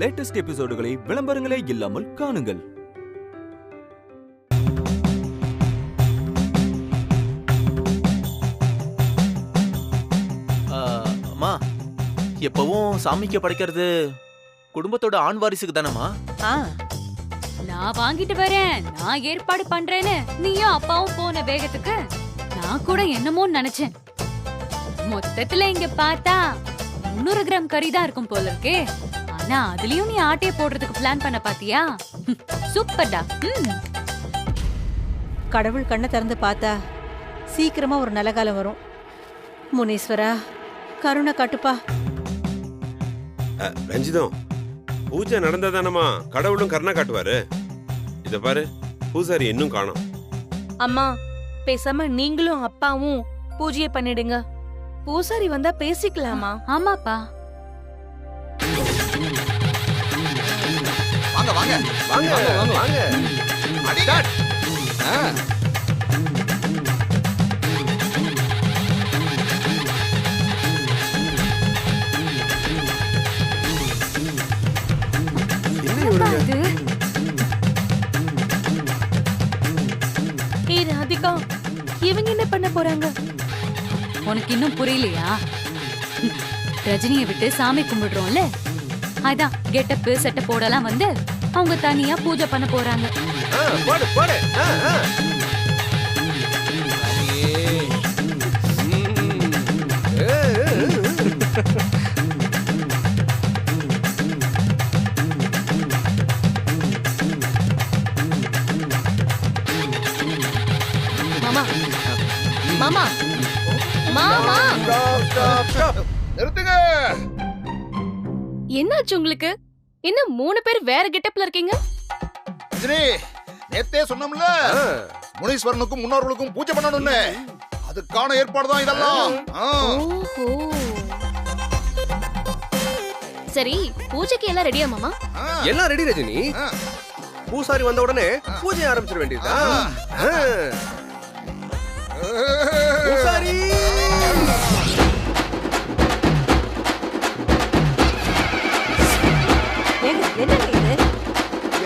Latest எபிசோடுகளை விளம்பரங்களே இல்லாமல் காணுங்கள். அம்மா, எப்பவும் சாமிக்கு படைக்கிறது குடும்பத்தோட ஆண் வாரிசுக்கு தானம்மா? நான் வாங்கிட்டு வரேன், நான் ஏற்பாடு பண்றேன்னு நீயும் அப்பாவும் போன வேகத்துக்கு நான் கூட என்னமோ நினைச்சேன். மொத்தத்துல இங்க பார்த்தா 300 கிராம் கறி தான் இருக்கும் போல இருக்கே. ஆனா அதுலயும் நீ ஆட்டைய போடுறதுக்கு பிளான் பண்ண பாத்தியா? சூப்பர்டா. கடவுள் கண்ணை திறந்து பார்த்தா சீக்கிரமா ஒரு நல்ல காலம் வரும். முனீஸ்வரா, கருணை காட்டுப்பா. ரஞ்சிதம், பூஜை நடந்ததானமா கடவுளும் கருணை காட்டுவாரு. இத பாரு, பூசாரி இன்னும் காணோம். அம்மா, பேசாம நீங்களும் அப்பாவும் பூஜையை பண்ணிடுங்க. பூசாரி வந்தா பேசிக்கலாமா? ஆமாப்பா. வாங்க வாங்க வாங்க வாங்க. ஸ்டார்ட். ஏய் ராதிகா, இவங்க என்ன பண்ண போறாங்க? உனக்கு இன்னும் புரியலையா? ரஜினியை விட்டு சாமி கும்பிடுறோம்ல, அதான் கெட்டப்பு செட்ட போடலாம் வந்து அவங்க தனியா பூஜை பண்ண போறாங்க. போடு போடு. மாமா மாமா மாமா, நிறுத்துங்க. என்னாச்சு உங்களுக்கு? என்ன 3 பேர் வேற கெட்டப்ல இருக்கீங்க? ரஜினி, நேத்தே சொன்னோம்ல முனீஸ்வரனுக்கும் முன்னோர்களுக்கும் பூஜை பண்ணணும்னு. அதுக்கான ஏற்பாடு தான் இதெல்லாம். ஓஹோ, சரி, பூஜைக்கு எல்லாம் ரெடியா மாமா? எல்லாம் ரெடி ரஜினி. பூசாரி வந்த உடனே பூஜை ஆரம்பிச்சிட வேண்டியதுதான். பூசாரி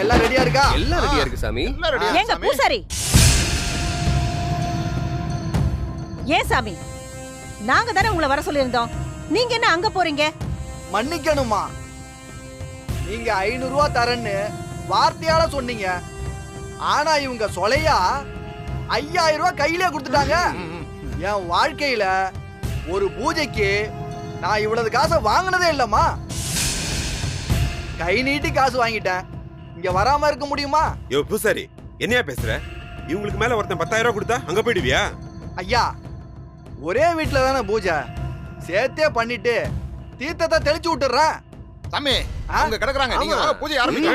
எல்லாம் ரெடியா இருக்கா? எல்லாம் ரெடியா இருக்கு சாமி. ஏங்க பூசாரி, ஏன் சாமி, நாங்க தானே உங்களை வர சொல்லியிருந்தோம். நீங்க என்ன அங்க போறீங்க? மன்னிக்கணுமா, நீங்க 500 ரூபாய் தரேன்னு வார்த்தையால சொன்னீங்க. ஆனா இவங்க சொலையா 5000 ரூபாய் கையிலே கொடுத்துட்டாங்க. என் வாழ்க்கையில ஒரு பூஜைக்கு நான் இவ்வளவு காசை வாங்கினதே இல்லம்மா. கை நீட்டி காசு வாங்கிட்டேன். இங்க வராம இருக்க முடியுமா? யோ பூசாரி, என்னையா பேசுற? இவங்களுக்கு மேல ஒருத்தன் 10000 ரூபாய் கொடுத்தா அங்க போயிடுவியா? ஐயா, ஒரே வீட்டுல தானே பூஜை, சேர்த்தே பண்ணிட்டு தீர்த்தத்தை தெளிச்சு விட்டுறேன். சாமி, அவங்க கிடக்குறாங்க. நீங்க வாங்க, பூஜை ஆரம்பிங்க.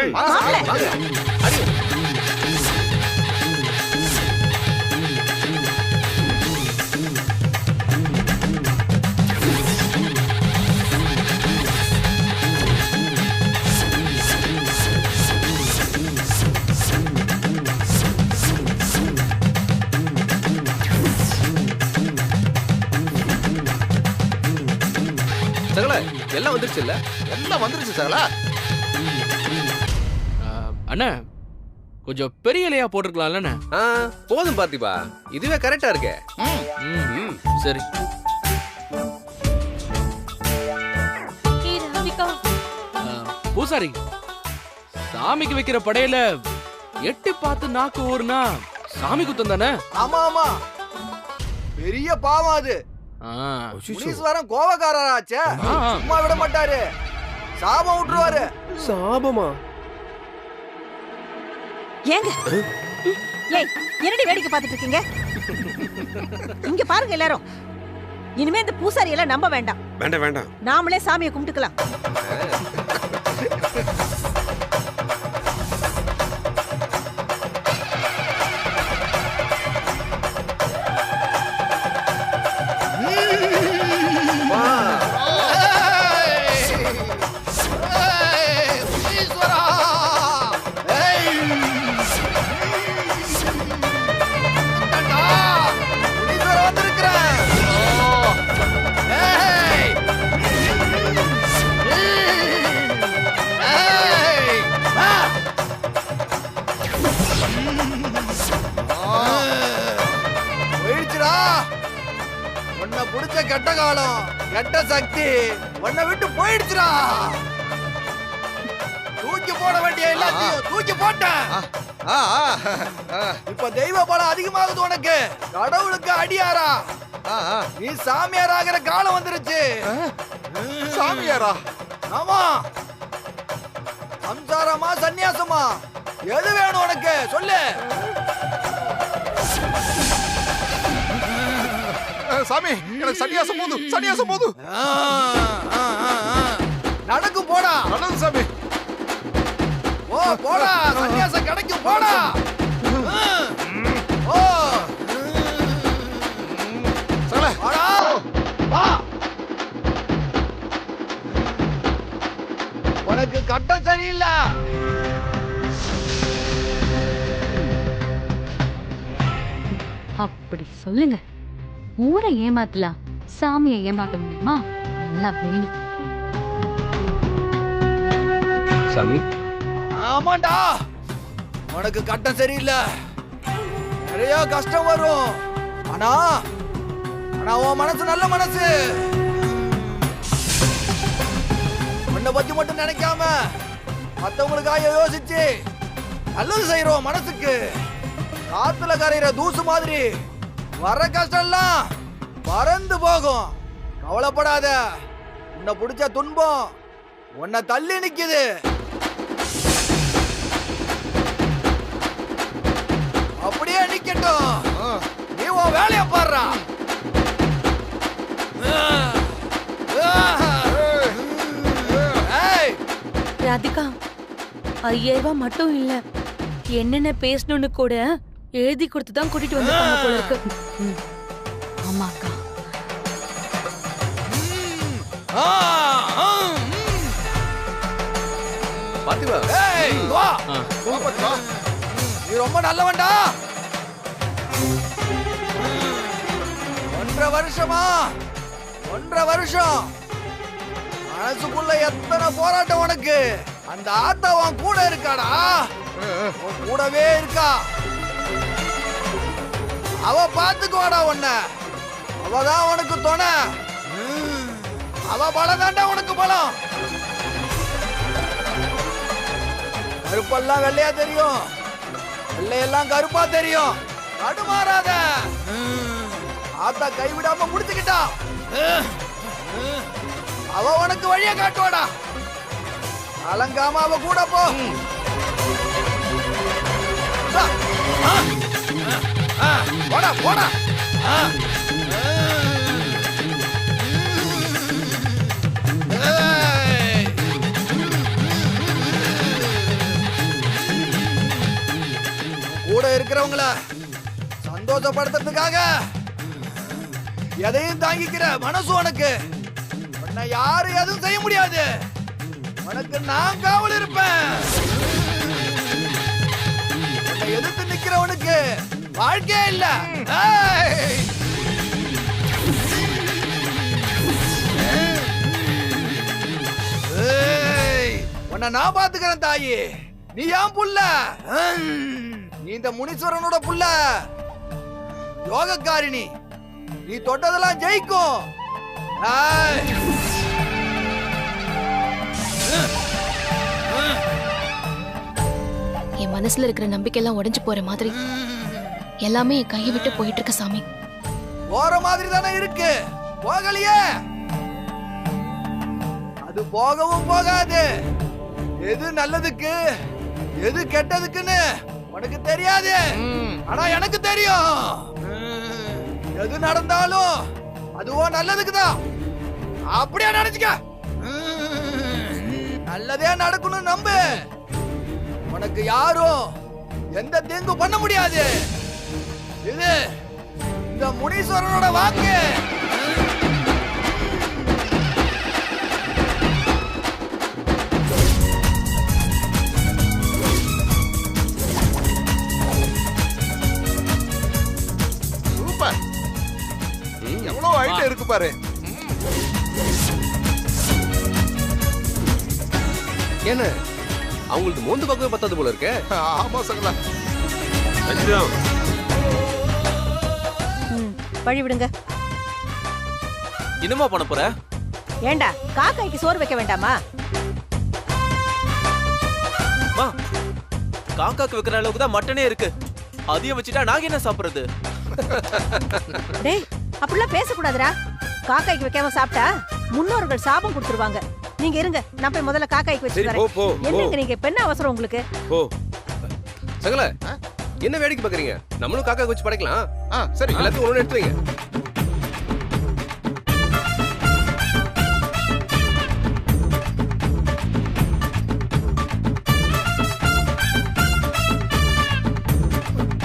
சகல எல்லாம் வந்துருச்சு இல்ல? எல்லாம் வந்துருச்சு சகல. அண்ணா, கொஞ்சம் பெரிய இலையா போட்டுருக்கலாம்ல? போதும் பார்த்திபா, இதுவே கரெக்டா இருக்கு. சரி. பூசாரி, சாமிக்கு வைக்கிற படையில எட்டி பார்த்து நாக்கு ஊர்னா சாமி குத்தம் தானே? ஆமா ஆமா, பெரிய பாவம் அது. முனீஸ்வரன் கோவக்காரராச்சே, சும்மா விட மாட்டாரு, சாபம் விட்டுருவாரு. சாபமா? ஏங்க, ஏய், என்னடி வேடிக்கை பார்த்துட்டு இருக்கீங்க? இங்க பாருங்க எல்லாரும், இனிமே இந்த பூசாரி எல்லாம் நம்ப வேண்டாம். வேண்டாம் வேண்டாம், நாமளே சாமியை கும்பிட்டுக்கலாம். கெட்ட காலம் கெட்ட சக்தி உன்னை விட்டு போயிடுச்சுடா. தூக்கி போட வேண்டிய எல்லாத்தையும் தூக்கி போட்டேன். இப்ப தெய்வ பலம் அதிகமாகுது உனக்கு. கடவுளுக்கு அடியாரா நீ சாமியார் ஆகிற காலம் வந்துருச்சு. சாமியாரா? ஆமா. சம்சாரமா சன்னியாசமா எது வேணும் உனக்கு சொல்லு. சாமி எனக்கு சன்னியாசம் போது, சன்னியாசம் போது. நடக்கும் போடா. நல்லது சாமி. ஓ போடா, சன்னியாசம் கிடைக்கும் போடா. ஓ சகல போடா வா. உனக்கு கட்டம் சரியில்லை. அப்படி சொல்லுங்க. ஊரை ஏமாத்தலாம், சாமியை ஏமாத்த முடியுமா? நல்லா வேணும். சாமி ஆமாண்டா, உனக்கு கட்டம் சரியில்லை. நிறைய கஷ்டம் வரும். ஆனா ஆனா உன் மனசு நல்ல மனசு. உன்னை பத்தி மட்டும் நினைக்காம மத்தவங்களுக்காக யோசிச்சு நல்லது செய்யறோம் மனசுக்கு. காத்துல கரையிற தூசு மாதிரி வர கஷ்டம் எல்லாம் பறந்து போகும். கவலைப்படாத. உன்னை பிடிச்ச துன்பம் உன்னை தள்ளி நிக்குது. அப்படியே நிக்கட்டும். நீ உன் வேலைய பாடுறா. ராதிகா, 5000 ரூபாய் மட்டும் இல்ல, என்னென்ன பேசணும்னு கூட எழுதி கொடுத்து தான் கூட்டிட்டு வந்திருக்காங்க போல இருக்கு. ஆமாக்கா. பாத்திமா? ஏய் வா. நீ ரொம்ப நல்லவன்டா. 1.5 வருஷமா 1.5 வருஷம் மனசுக்குள்ள எத்தனை போராட்டம் உனக்கு. அந்த ஆத்தா உன் கூட இருக்காடா. உன் கூடவே இருக்கா. அவ பாத்துக்குவாடா உன்னை. அவதான் உனக்கு துணை. அவ பலம் தாண்டா உனக்கு பலம். கருப்பெல்லாம் வெள்ளையா தெரியும், வெள்ளையெல்லாம் கருப்பா தெரியும். தடுமாறாத. ஆத்தா கைவிடாம முடிச்சுக்கிட்டா. அவ உனக்கு வழிய காட்டுவாடா. அலங்காம அவ கூட போ. போடா போடா. கூட இருக்கிறவங்கள சந்தோஷப்படுத்துறதுக்காக எதையும் தாங்கிக்கிற மனசு உனக்கு. உன்னை யாரும் எதுவும் செய்ய முடியாது. உனக்கு நான் காவல் இருப்பேன். உன்னை எதிர்த்து நிக்கிறவனுக்கு வாழ்க்கையே இல்ல. உன்னை நான் பாத்துக்கிறேன் தாயி. நீ ஏன் புள்ள? நீ இந்த முனீஸ்வரனோட புள்ள. யோகக்காரிணி. நீ தொட்டதெல்லாம் ஜெயிக்கும். என் மனசுல இருக்கிற நம்பிக்கை எல்லாம் உடைஞ்சு போற மாதிரி எல்லாமே என் கையை விட்டு போயிட்டு இருக்கு சாமி. போற மாதிரி தானே இருக்கு. போகலையே. அது போகவும் போகாது. எது நல்லதுக்கு எது கெட்டதுக்குன்னு உனக்கு தெரியாது. ஆனா எனக்கு தெரியும். எது நடந்தாலும் அதுவும் நல்லதுக்கு தான். அப்படியே நினைச்சுக்க. நல்லதே நடக்கணும் நம்பு. உனக்கு யாரும் எந்த தீங்கு பண்ண முடியாது. இது இந்த முனீஸ்வரனோட வாக்கு. சூப்பர். எவ்வளவு ஐட்டம் இருக்கு பாரு. என்ன அவங்களுக்கு மோந்து பக்கமே பத்தாது போல இருக்கே. ஆமா சகல. வழி விடுங்க. என்னமா பண்ண போற? ஏண்டா காக்காய்க்கு சோறு வைக்க வேண்டாமா? மா, காக்காக்கு வைக்கிற அளவுக்கு தான் மட்டனே இருக்கு. அதையும் வச்சுட்டா நாங்க என்ன சாப்பிடுறது? டேய் அப்படிலாம் பேசக்கூடாதுடா. காக்காய்க்கு வைக்காம சாப்பிட்டா முன்னோர்கள் சாபம் கொடுத்துருவாங்க. நீங்க இருங்க, நான் போய் முதல்ல காக்காய்க்கு வச்சு சரி, போ, வரேன். போ, என்னங்க போ. நீங்க பெண்ண அவசரம் உங்களுக்கு? ஓ சகல என்ன வேடிக்கை பாக்குறீங்க? நம்மளும் காக்கா வச்சு படைக்கலாம். சரி எல்லாத்தையும் ஒண்ணு எடுத்து வைங்க.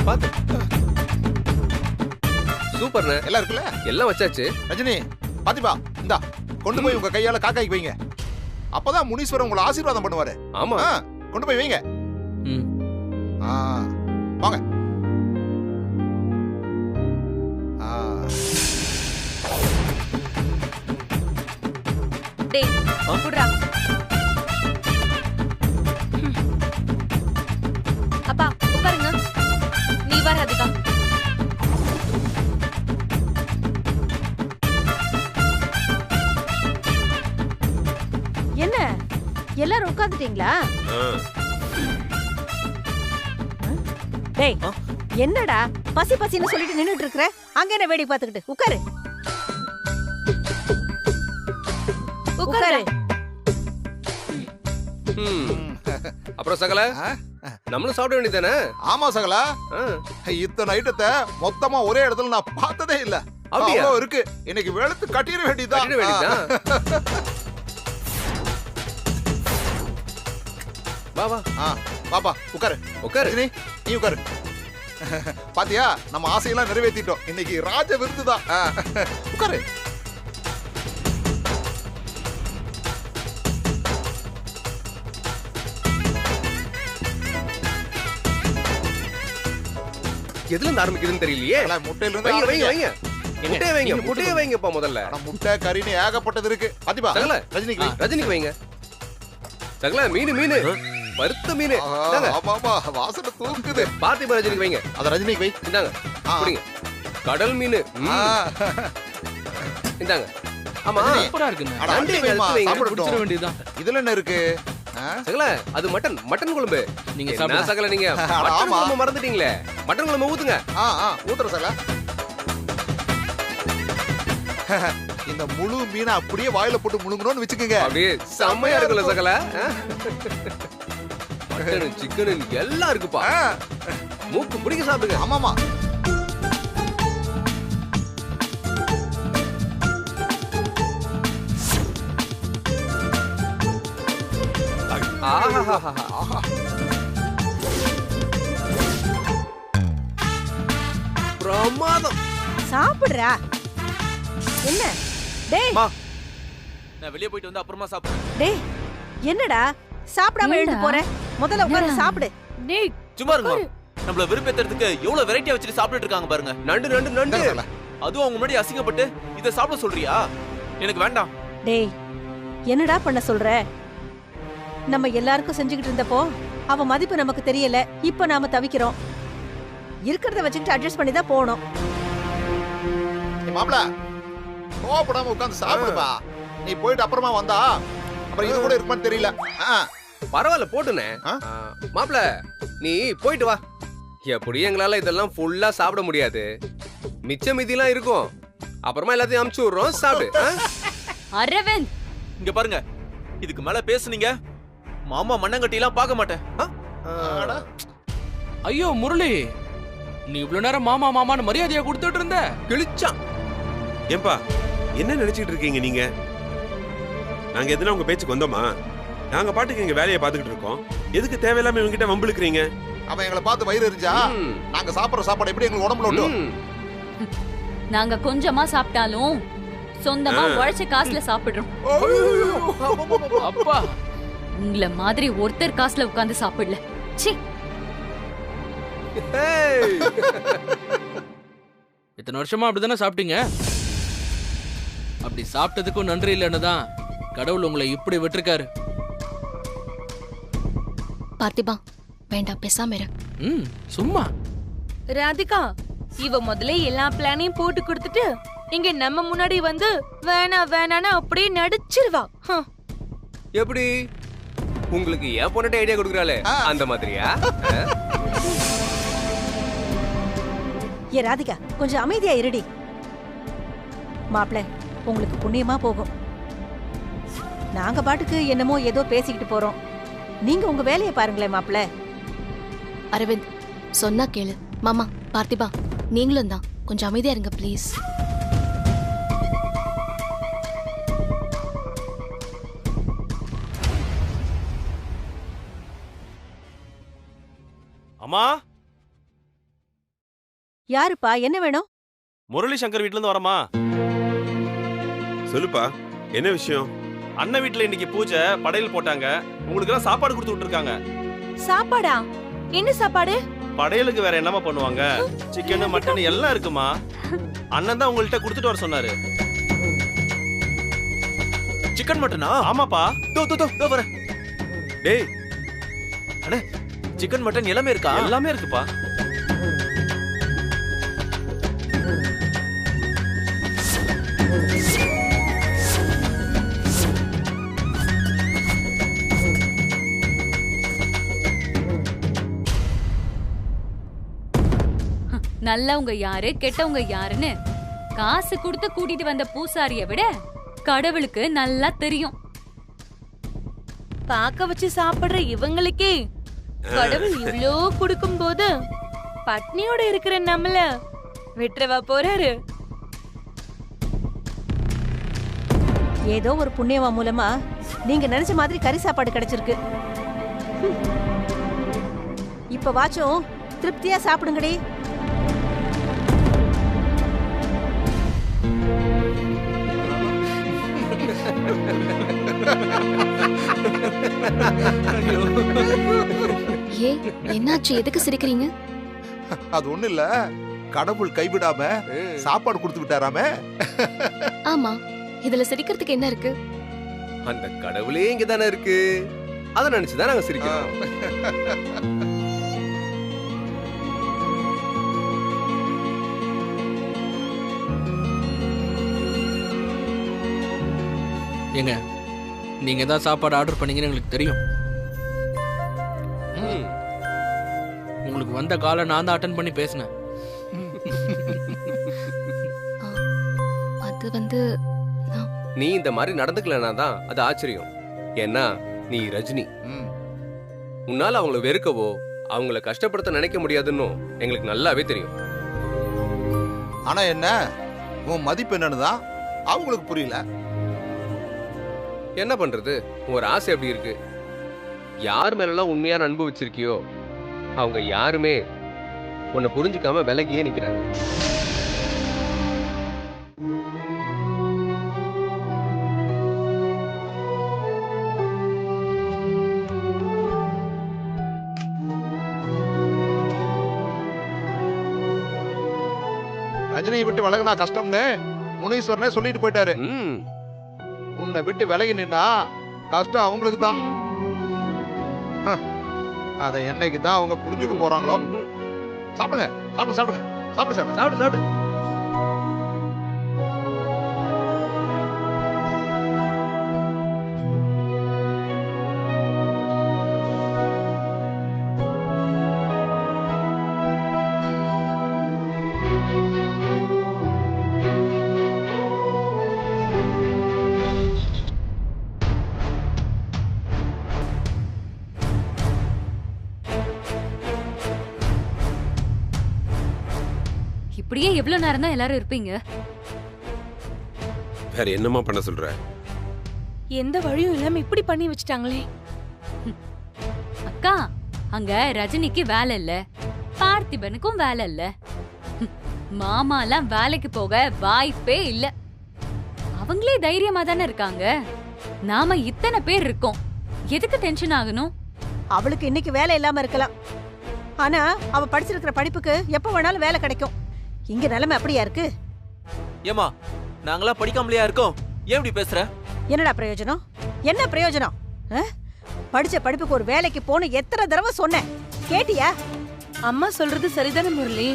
பாத்து சூப்பர்ண்ணே. எல்லாம் இருக்குல்ல? எல்லாம் வச்சாச்சு. ரஜினி பாத்திப்பா, இந்தா கொண்டு போய் உங்க கையால காக்காய்க்கு வைங்க. அப்பதான் முனீஸ்வரன் உங்களை ஆசீர்வாதம் பண்ணுவாரு. ஆமா. கொண்டு போய் வைங்க. ம். வாங்க. டேய் குடுறா. அப்பா உட்காருங்க. நீ வா ராதிகா. என்ன எல்லாரும் உட்கார்ந்துட்டீங்களா? டேய் என்னடா பசி பசின்னு சொல்லிட்டு நின்னுட்டு இருக்கற? அங்க என்ன வேடிக்கை பார்த்துக்கிட்டு? உட்காரு உட்காரு. அப்புறம் சகல நம்மளும் சாப்பிட வேண்டியதானே? ஆமா சகலா, இத்தனை ஐட்டத்தை மொத்தமா ஒரே இடத்துல நான் பார்த்ததே இல்ல. அப்படியா? அவ்வளவு இருக்கு. இன்னைக்கு வெளுத்து கட்டிட வேண்டியதுதான். வா வா. பாப்பா உட்காரு. உட்காரு. ரஜினி நீ உட்காரு. பாத்தியா, நம்ம ஆசையெல்லாம் நிறைவேற்றிட்டோம். இன்னைக்கு ராஜ விருதுதான். உட்காரு. எதுல இருந்து ஆரம்பிக்குதுன்னு தெரியலையே. முட்டையில வைங்க வைங்க இருந்து வைங்க. முட்டையை வைங்க. முட்டையை வைங்கப்பா முதல்ல. முட்டை கறின்னு ஏகப்பட்டது இருக்கு. பாத்திப்பா சகல ரஜினிக்கு வை. ரஜினிக்கு வைங்க. சகல மீன் மீன் வறுத்த மீன். ஆமா வாசனை தூக்குது. பார்த்திபா ரஜினிக்கு வைங்க. அத ரஜினிக்கு வை. இந்தாங்க புடிங்க. கடல் மீன். இந்தாங்க. ஆமா சூப்பரா இருக்குங்க. அட, அண்டி வைமா, சாப்பிடட்டும். குடிச்சிட வேண்டியதுதான். இதுல என்ன இருக்கு? சகல அது மட்டன் மட்டன் குழம்பு. நீங்க என்ன சாப்பிடுங்க. சகல நீங்க மட்டன் குழம்பு மறந்துட்டீங்களே. மட்டன் குழம்பு ஊத்துங்க. ஊத்துற சகல. இந்த முழு மீனை அப்படியே வாயில போட்டு முழுங்கணும்னு வச்சுக்கோங்க. அப்படியே செம்மையா இருக்குல்ல சகல. மட்டன் சிக்கன் எல்லாம் இருக்குப்பா. மூக்கு பிடிக்க சாப்பிடுங்க. ஆமாமா. பிரமாதம். சாப்பிடுறா. என்ன டேய் நான் வெளிய போயிட்டு வந்து அப்புறமா சாப்பிடுறேன். டேய் என்னடா சாப்பிடாம எழுந்து போற? முதல்ல உட்கார்ந்து சாப்பிடு. டேய் சும்மா இருங்க. நம்மள விருப்பேத்துறதுக்கு எவ்வளவு வெரைட்டியா வச்சிட்டு சாப்பிட்டுட்டு இருக்காங்க பாருங்க. நண்டு நண்டு நண்டு. அதுவும் அவங்க முன்னாடி அசிங்கப்பட்டு இத சாப்பிட சொல்றியா? எனக்கு வேண்டாம். டேய் என்னடா பண்ண சொல்ற? நம்ம எல்லாருக்கும் செஞ்சுக்கிட்டு இருந்தப்போ அவ மதிப்பு நமக்கு தெரியல. இப்ப நாம தவிக்கிறோம். இருக்கிறத வச்சுக்கிட்டு அட்ஜஸ்ட் பண்ணி தான் போகணும். மாப்ள கோவப்படாம உட்கார்ந்து சாப்பிடுப்பா. நீ போயிட்டு அப்புறமா வந்தா அப்புறம் இது கூட இருக்குமான்னு தெரியல. பரவாயில்ல போட்டுனே. மாப்ள நீ போயிட்டு வா. எப்படி எங்களால இதெல்லாம் ஃபுல்லா சாப்பிட முடியாது. மிச்ச மீதிலாம் இருக்கும். அப்புறமா எல்லாத்தையும் அமுச்சு விடுறோம். சாப்பிடு. அரவிந்த் இங்க பாருங்க, இதுக்கு மேல பேசுனீங்க மாமா மண்ணங்கட்டி எல்லாம் பார்க்க மாட்டேன். ஐயோ முரளி, நீ இவ்வளவு நேரம் மாமா மாமான்னு மரியாதையா கொடுத்துட்டு இருந்த. கிழிச்சான். ஏன்பா என்ன நினைச்சிட்டு இருக்கீங்க நீங்க? நாங்க எதுனா உங்க பேச்சுக்கு வந்தோமா? நாங்க பாட்டுக்கு எங்க வேலையை பாத்துக்கிட்டு இருக்கோம். எதுக்கு தேவையில்லாம இவங்க கிட்ட வம்பிழுக்கிறீங்க? அவன் எங்களை பார்த்து வயிறு எரிஞ்சா நாங்க சாப்பிடுற சாப்பாடு எப்படி எங்களுக்கு உடம்புல ஒட்டும்? நாங்க கொஞ்சமா சாப்பிட்டாலும் சொந்தமா உழைச்ச காசுல சாப்பிடுறோம். அப்பா உங்கள மாதிரி ஒருத்தர் காசுல உட்கார்ந்து சாப்பிடல. சீ. இத்தனை வருஷமா அப்படிதானே சாப்பிட்டீங்க? அப்படி சாப்பிட்டதுக்கும் நன்றி இல்லைன்னு தான் கடவுள் உங்களை இப்படி விட்டுருக்காரு. பார்த்திபா வேண்டாம் பேசாம இரு. சும்மா ராதிகா இவ முதல்ல எல்லா பிளானையும் போட்டு கொடுத்துட்டு இங்க நம்ம முன்னாடி வந்து வேணான்னு அப்படியே நடிச்சிருவா. எப்படி உங்களுக்கு ஏன் பொண்ணு ஐடியா கொடுக்குறாளே அந்த மாதிரியா? ஏ ராதிகா, கொஞ்சம் அமைதியா இருடி. மாப்பிள, உங்களுக்கு புண்ணியமா போகும். நாங்க பாட்டுக்கு என்னமோ ஏதோ பேசிக்கிட்டு போறோம். நீங்க உங்க வேலையை பாருங்களேன் மாப்பிள. அரவிந்த் சொன்னா கேளு. மாமா, பார்த்திபா, நீங்களும் தான் கொஞ்சம் அமைதியா இருங்க ப்ளீஸ். அம்மா, யாருப்பா, என்ன வேணும்? முரளி சங்கர் வீட்ல இருந்து வரமா? சொல்லுப்பா, என்ன விஷயம்? அண்ணன் வீட்ல இன்னைக்கு பூஜை, படையல் போட்டாங்க. உங்களுக்கு எல்லாம் சாப்பாடு கொடுத்து விட்டுருக்காங்க. சாப்பாடா? என்ன சாப்பாடு? படையலுக்கு வேற என்னமா பண்ணுவாங்க? சிக்கன், மட்டன் எல்லாம் இருக்குமா. அண்ணன் தான் உங்கள்ட்ட கொடுத்துட்டு வர சொன்னாரு. சிக்கன் மட்டனா? ஆமாப்பா. தோ வரேன். டேய் அண்ணே, சிக்கன் மட்டன் எல்லாமே இருக்கா? எல்லாமே இருக்குப்பா. நல்லவங்க யாரு கெட்டவங்க யாருன்னு காசு கொடுத்து கூட்டிட்டு வந்த பூசாரிய விட கடவுளுக்கு நல்லா தெரியும். பாக்க வச்சு சாப்பிடுற இவங்களுக்கே கடவுள் இவ்ளோ கொடுக்கும் போது பட்னியோட இருக்கிற நம்மள விட்டுறவா போறாரு? ஏதோ ஒரு புண்ணியமா மூலமா நீங்க நினைச்ச மாதிரி கறி சாப்பாடு கிடைச்சிருக்கு. இப்ப வாச்சும் திருப்தியா சாப்பிடுங்கடி. ஏ, என்னாச்சு? எதுக்கு சிரிக்கிறீங்க? அது ஒண்ணு இல்ல, கடவுள் கைவிடாம சாப்பாடு கொடுத்து விட்டாராமே. ஆமா, இதுல சிரிக்கிறதுக்கு என்ன இருக்கு? அந்த கடவுளே இங்க தானே இருக்கு, அத நினைச்சுதான் நாங்க சிரிக்கிறோம். ஏங்க, நீங்க தான் சாப்பாடு ஆர்டர் பண்ணீங்கன்னு எங்களுக்கு தெரியும். உங்களுக்கு வந்த காலை நான் தான் அட்டெண்ட் பண்ணி பேசினேன். அது வந்து நீ இந்த மாதிரி நடந்துக்கலனா தான் அது ஆச்சரியம். ஏன்னா நீ ரஜினி. உன்னால அவங்கள வெறுக்கவோ அவங்கள கஷ்டப்படுத்த நினைக்க முடியாதுன்னு எங்களுக்கு நல்லாவே தெரியும். ஆனா என்ன, உன் மதிப்பு என்னன்னுதான் அவங்களுக்கு புரியல. என்ன பண்றது, ஒரு ஆசை எப்படி இருக்கு. யார் மேலாம் உண்மையான அன்பு வச்சிருக்கியோ அவங்க யாருமே உன்னை புரிஞ்சுக்காம விலகியே நிக்கிறாங்க. ரஜினியை விட்டு விலகினா கஷ்டம்னு முனீஸ்வரனே சொல்லிட்டு போயிட்டாரு. உன்னை விட்டு விலகி நின்னா கஷ்டம் அவங்களுக்கு தான். அதை என்னைக்கு தான் அவங்க புரிஞ்சுக்க போறாங்களோ. சாப்பிடுங்க, சாப்பிடு சாப்பிடு சாப்பிடு சாப்பிடு சாப்பிடு சாப்பிடு. இப்படியே எவ்வளவு நேரம் தான் எல்லாரும் இருப்பீங்க? வேற என்னமா பண்ண சொல்ற? எந்த வழியும் இல்லாம இப்படி பண்ணி வச்சுட்டாங்களே. அக்கா, அங்க ரஜினிக்கு வேலை இல்ல, பார்த்திபனுக்கும் வேலை இல்ல, மாமாலாம் வேலைக்கு போக வாய்ப்பே இல்ல. அவங்களே தைரியமா தானே இருக்காங்க. நாம இத்தனை பேர் இருக்கோம், எதுக்கு டென்ஷன் ஆகணும்? அவளுக்கு இன்னைக்கு வேலை இல்லாம இருக்கலாம், ஆனா அவ படிச்சிருக்கிற படிப்புக்கு எப்ப வேணாலும் வேலை கிடைக்கும். இங்க நிலைமை அப்படியா இருக்கு? ஏமா, நாங்களாம் படிக்காமலையா இருக்கோம், ஏன் இப்படி பேசுற? என்னடா பிரயோஜனம்? என்ன பிரயோஜனம்? படிச்ச படிப்புக்கு ஒரு வேலைக்கு போன எத்தனை தடவை சொன்னேன், கேட்டியா? அம்மா சொல்றது சரிதானே முரளி.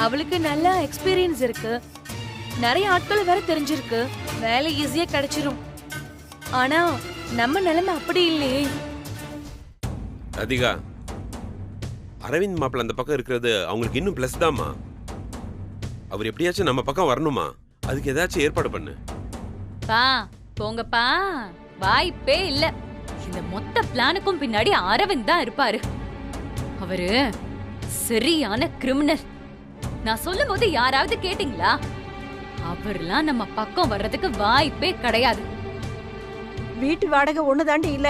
அவளுக்கு நல்ல எக்ஸ்பீரியன்ஸ் இருக்கு, நிறைய ஆட்கள் வேற தெரிஞ்சிருக்கு, வேலை ஈஸியா கிடைச்சிரும். ஆனா நம்ம நிலைமை அப்படி இல்லையே. அதிகா, அரவிந்த் மாப்பிள்ள அந்த பக்கம் இருக்கிறது அவங்களுக்கு இன்னும் பிளஸ் தான்மா. அவர் எப்படியாச்சும் நம்ம பக்கம் வரணுமா? அதுக்கு ஏதாச்சும் ஏற்பாடு பண்ணு. பா போங்கப்பா, வாய்ப்பே இல்ல. இந்த மொத்த பிளானுக்கும் பின்னாடி அரவிந்த் தான் இருப்பாரு. அவரு சரியான கிரிமினல். நான் சொல்லும் போது யாராவது கேட்டீங்களா? அவர்லாம் நம்ம பக்கம் வர்றதுக்கு வாய்ப்பே கிடையாது. வீட்டு வாடகை ஒண்ணு தாண்டி இல்ல,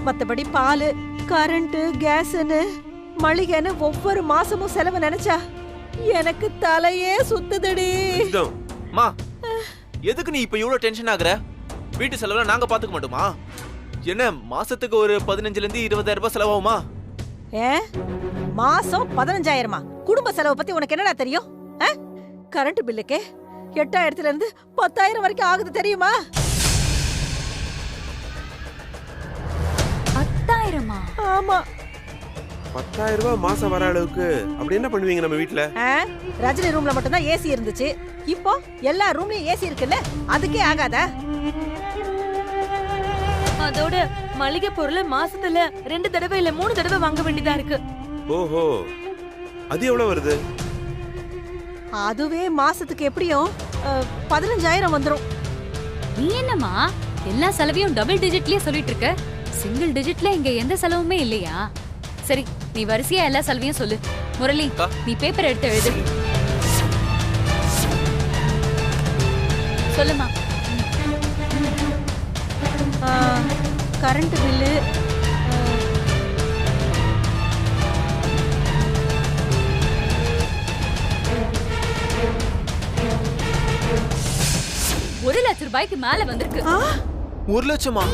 மத்தபடி பால், கரண்ட், கேஸ்னு மளிகைன்னு ஒவ்வொரு மாசமும் செலவு நினைச்சா எனக்கு தலையே சுத்துதடி. மா, எதுக்கு நீ இப்ப இவ்வளவு டென்ஷன் ஆகுற? வீட்டு செலவுல நாங்க பாத்துக்க மாட்டோமா? என்ன மாசத்துக்கு ஒரு 15,000 இருந்து 20,000 ரூபாய் செலவாகுமா? மாசம் 15,000? குடும்ப செலவு பத்தி உனக்கு என்னடா தெரியும்? கரண்ட் பில்லுக்கே 8,000 இருந்து 10,000 வரைக்கும் ஆகுது தெரியுமா? 10,000? ஆமா. 10,000 ரூபாய் மாசம் வர அளவுக்கு அப்படி என்ன பண்ணுவீங்க நம்ம வீட்ல? ரஜினி ரூம்ல மட்டும் தான் ஏசி இருந்துச்சு, இப்போ எல்லா ரூம்லயும் ஏசி இருக்குல்ல, அதுக்கே ஆகாதா? அதோட மளிகை பொருளை மாசத்துல 2 தடவை இல்ல 3 தடவை வாங்க வேண்டியதா இருக்கு. ஓஹோ, அது எவ்வளவு வருது? அதுவே மாசத்துக்கு எப்படியும் 15,000 வந்துரும். நீ என்னம்மா எல்லா செலவையும் டபுள் டிஜிட்லயே சொல்லிட்டு இருக்க? சிங்கிள் டிஜிட்ல இங்க எந்த செலவுமே இல்லையா? சரி, நீ வரிசையா எல்லா செலவையும் சொல்லு. முரளி, நீ பேப்பர் எடுத்து எழுது. சொல்லுமா. கரண்ட் பில்லு, ₹1,00,000 மேல வந்திருக்கு. 1 லட்சமா?